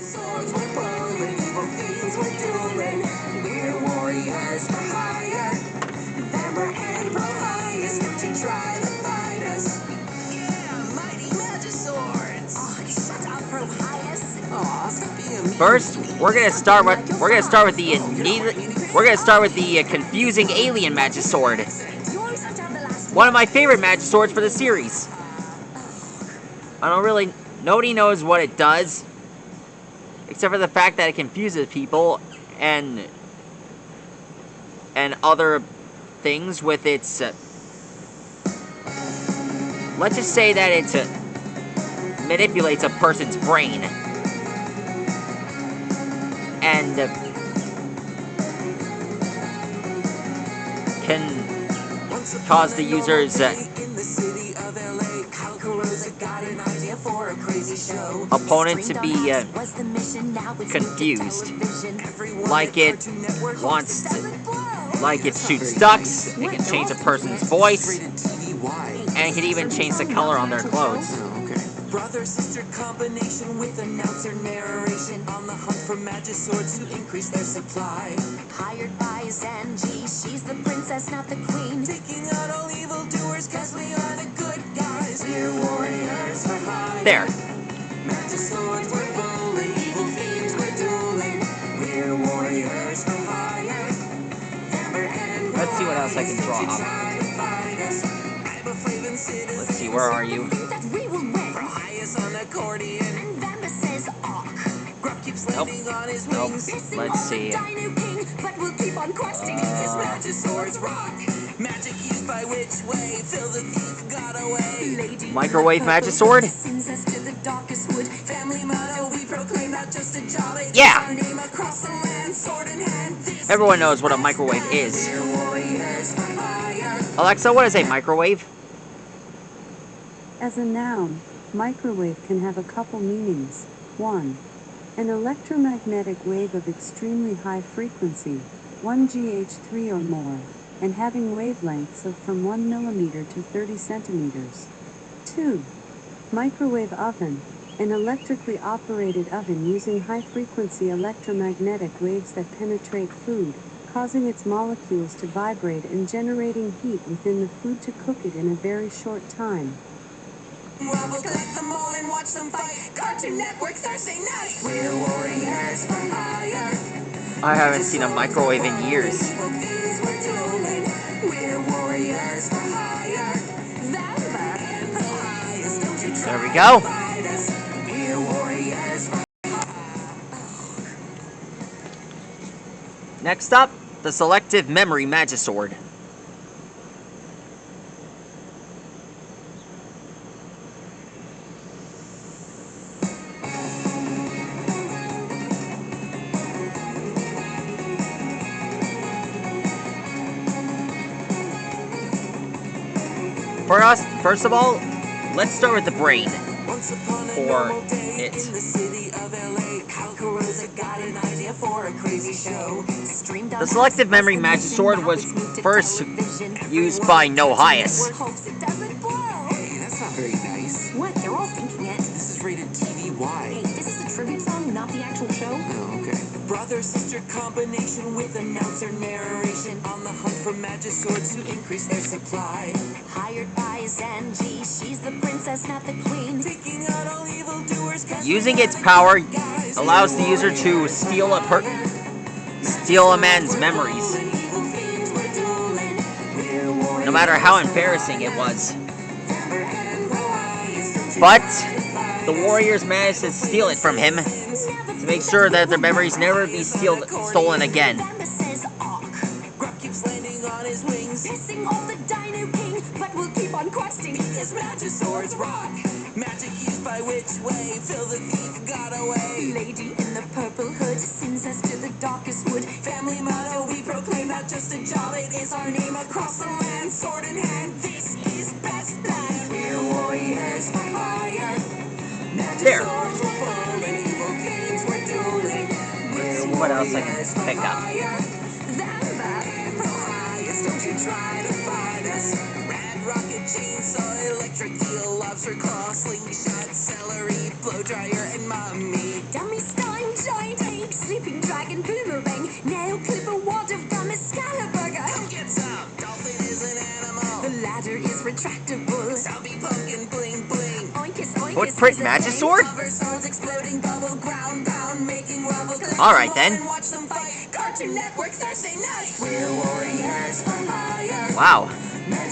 Swords we're pulling, evil fiends we're dueling. We're warriors for hire. Hammer and Prohias, don't you try to fight us. Yeah, mighty magiswords. Oh, shut up, Prohias. Aw, stop being mean. First, we're gonna start with the confusing alien magisword. One of my favorite magiswords for the series. Nobody knows what it does, except for the fact that it confuses people and other things with its. Let's just say that it manipulates a person's brain and can cause the user's opponent to be confused, like it shoots ducks. It can change a person's voice, and it can even change the color on their clothes. Brother-sister combination with announcer narration on the hunt for magiswords to increase their supply. Hired by Zanji, she's the princess, not the queen. Taking out all evildoers, cause we are the good guys. We're warriors for hire. There. Magiswords we're bullying, evil fiends we're dueling. We're warriors for hire. Let's see what else I can draw up. Let's see, where are you? Nope. Let's see. Microwave magisword? Yeah! Everyone knows what a microwave is. Alexa, what is a microwave? As a noun, microwave can have a couple meanings. 1. An electromagnetic wave of extremely high frequency, 1 GH3 or more, and having wavelengths of from 1 millimeter to 30 centimeters. 2. Microwave oven, an electrically operated oven using high-frequency electromagnetic waves that penetrate food, causing its molecules to vibrate and generating heat within the food to cook it in a very short time. We'll collect them all and watch them fight. Cartoon Network Thursday night. We're warriors for hire. I haven't seen a microwave in years. We're warriors for hire. There we go. We're warriors for Next up, the selective memory magisword. First of all, let's start with the brain for it. The selective memory magisword was first used by Nohias. Hey, that's not very nice. What? They're all thinking it. This is rated TV-Y. Hey, this is a tribute song, not the actual show. Oh, okay. Brother-sister combination with announcer narration on the hunt for magiswords to increase their supply. Hired by Zanji, she's the princess, not the queen. Taking out all evildoers. Using its power allows the user to steal a man's memories, no matter how embarrassing it was. But the warriors managed to steal it from him to make sure that their memories never be stolen again. Grub keeps landing on his wings, Missing all the Dino King, but we'll keep on questing. his magiswords rock. Magic used by which way? Phil the thief got away. Lady in the purple hood sends us to the darkest wood. Family motto we proclaim, not just a job, it is our name across the land. Sword in hand, this is best land. We're warriors for hire. There. Magiswords we're pulling, evil fiends we're dueling. Let's see what else I can pick up. Don't you try to fight us. Rad rocket chainsaw, electric eel, lobster claw, slingshot, celery, blow dryer, and mommy. Dummy star footprint magisword? Alright then. Wow.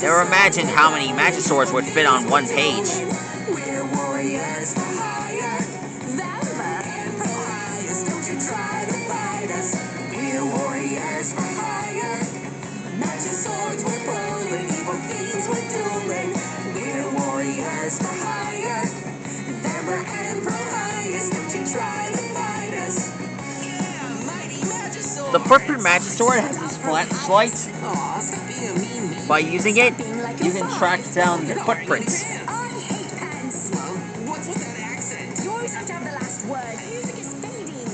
Never imagined how many magiswords would fit on one page. We're warriors for hire. Don't you try to fight us. We're warriors for hire. Magic swords we're pulling, evil fiends we're dueling. We're warriors for hire. Vamper and Prohias, don't you try to fight us. Yeah, mighty Magisword. The footprint magisword has this flashlight. Aw, stop being a mean. By using it, you can track down the footprints. I hate pants. Well, what's with that accent? You always have to have the last word. Music is fading.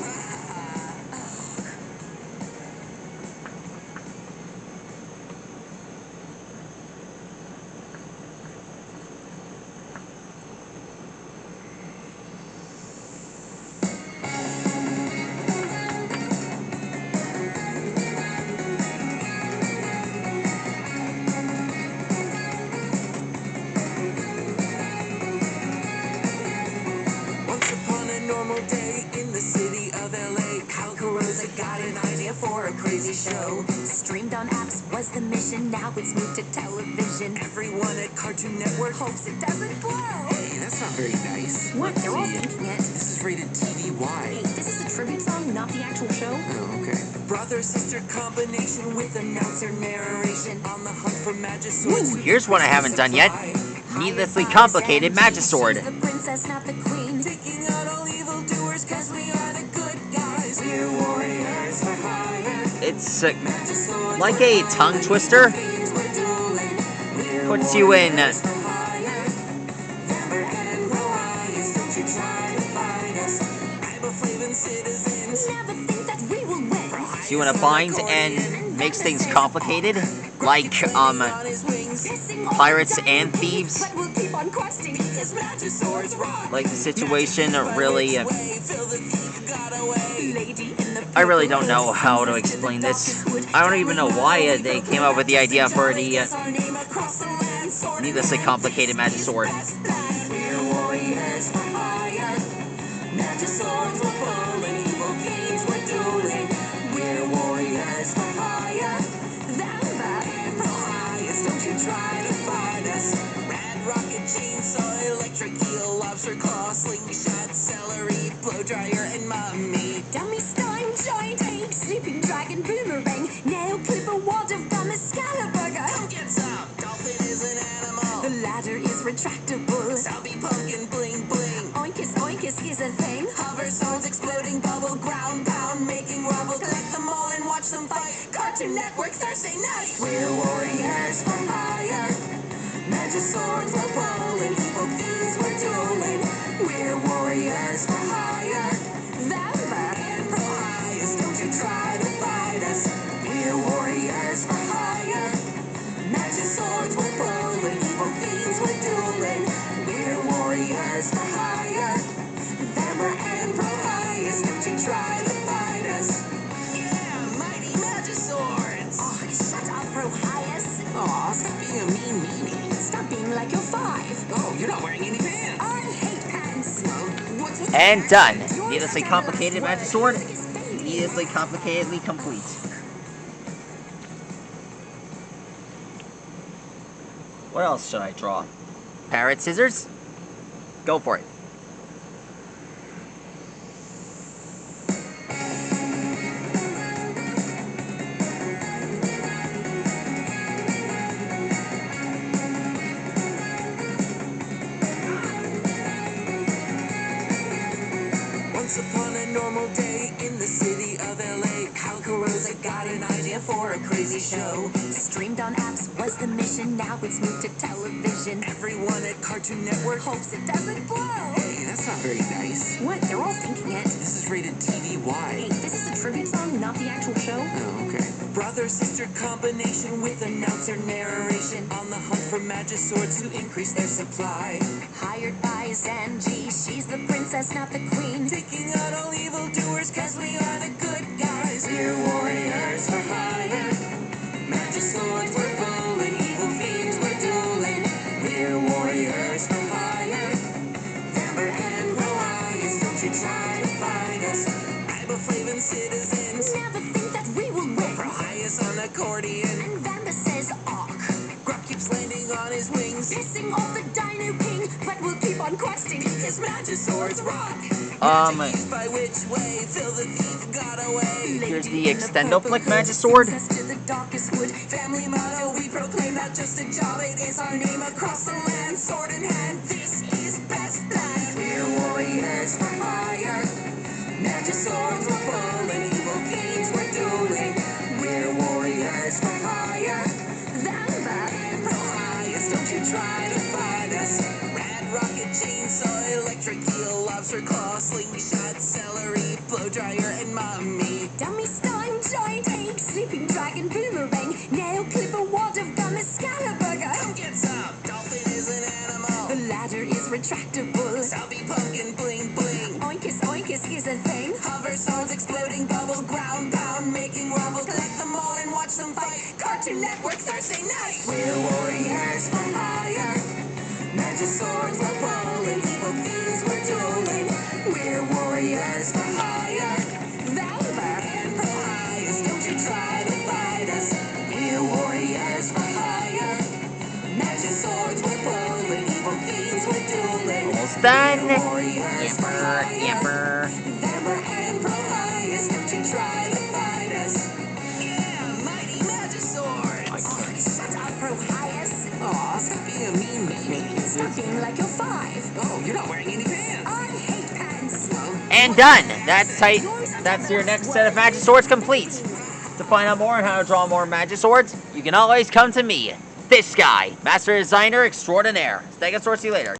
Once upon a normal day in the city of LA, Hal Carosa got an idea for a crazy show. Streamed on apps was the mission. Now it's moved to television. Everyone at Cartoon Network Hopes it doesn't blow. Hey, that's not very nice. What? They're all thinking it. This is rated TVY. Hey, this is a tribute song, not the actual show. Oh, okay. Brother-sister combination with announcer narration on the hunt for magiswords. Ooh, here's one I haven't done yet. Needlessly complicated magisword. She's the princess, not the queen. Taking out all evildoers, cause we are the good guys. We're warriors for hire. It's Magiswords like a tongue twister. fiends we're dueling. We're Puts you in warriors for hire. Vamper and Prohias, don't you try to fight us. Riboflavin citizens. Never think that we will win. puts you in a bind and makes things complicated, like On his wings. pirates and thieves. But we'll keep on questing because Magiswords rock. Like the situation really. Way, Phil the thief got away. lady in the I really don't know how to explain this. I don't even know why they came up with the idea for the Our name across the land, sword needlessly complicated magisword. We're warriors for hire. Magiswords we're pulling, evil fiends we're dueling. We're warriors for hire. Vamper and Prohias, don't you try to fight us. Rad rocket, chainsaw, electric eel, lobster claw, slingshot, celery, blow dryer, and mummy. dummy slime, giant egg, sleeping dragon, boomerang, nail clipper, wad of gum, Excalibur. Come get some. Dolphin is an animal. The ladder is retractable. Salby pumpkin, bling bling. Oinkus is a thing. Hover swords exploding, bubble ground pound, making rubble. Collect them all and watch them fight. Cartoon Network Thursday night. We're warriors for hire. Magiswords we're pulling, evil fiends we're dueling. We're warriors for hire. Vamper and Prohias, don't you try to fight us. We're warriors for hire. Magiswords we're pulling, evil fiends we're dueling. We're warriors for hire. Vamper and Prohias, don't you try to fight us. Yeah, mighty Magiswords. Oh, shut up, Prohias. Aw, stop being a mean meanie. Stop being like you're 5. Oh, you're not wearing any pants. I hate pants. Well, what's with And that done. accent? Needlessly complicated magisword. Needlessly complicatedly complete. What else should I draw? Parrot scissors? Go for it. Once upon a normal day in the city of LA, Hal Carosa got an idea for a crazy show. Streamed on apps was the mission. Now it's moved to television. Everyone at Cartoon Network Hopes it doesn't blow. Hey, that's not very nice. What? They're all thinking it. This is rated TVY. Hey, this is a tribute song, not the actual show. Oh, okay. Brother-sister combination with announcer narration on the hunt for magiswords to increase their supply. Hired by Zanji, she's the princess, not the queen. Taking out all evildoers, cause we are the good guys. We're warriors for hire. Magiswords we're pulling, evil fiends we're dueling. We're warriors for hire. Vamper don't you try to fight us. Riboflavin citizens Never think that we will win. Prohias on accordion. And Vamba says, "Ark." Grok keeps landing on his wings. Pissing off the Dino King, but we'll keep on questing. Because Magiswords rock. Magic by which way Phil the thief got away. Here's the extendo flick Magisword. To the darkest wood. Family motto, we proclaim not just a job, it is our name across the land. Sword in hand, this is best plan. We're warriors for hire. Magiswords were pulling, evil kings were dueling. We're warriors for hire. Vamba. Prohias, don't you try to fight us. Rad rocket, chainsaw, electric eel, lobster claw, slingshot, celery, blow dryer, and mummy. Dummy slime, giant egg, sleeping dragon, boomerang, nail clipper, wad of gum, Excalibur. Come get some. Dolphin is an animal. The ladder is retractable. Salvi pumpkin, bling bling. Oinkus oinkus is a thing. Hover swords, exploding bubbles, ground pound, making wobbles. Collect them all and watch them fight. Cartoon Network Thursday night. We're warriors for hire. Magiswords were pulling, evil fiends were dueling. We're warriors for hire. Vamba. And Prohias, don't you try to fight us. We're warriors for hire. Magiswords were pulling, evil fiends were dueling. Almost done. We're warriors for Yipper, hire. yipper. Vamper and Prohias, don't you try to fight us. Yeah, mighty Magiswords. Oh, shut up, Prohias. Aw, stop being a mean baby. Stop being like you're 5. Oh, you're not wearing any pants. I hate pants. And done. That's tight. That's your next set of Magiswords complete. To find out more on how to draw more Magiswords, you can always come to me, this guy, Master Designer Extraordinaire. Stegosaurus, see you later.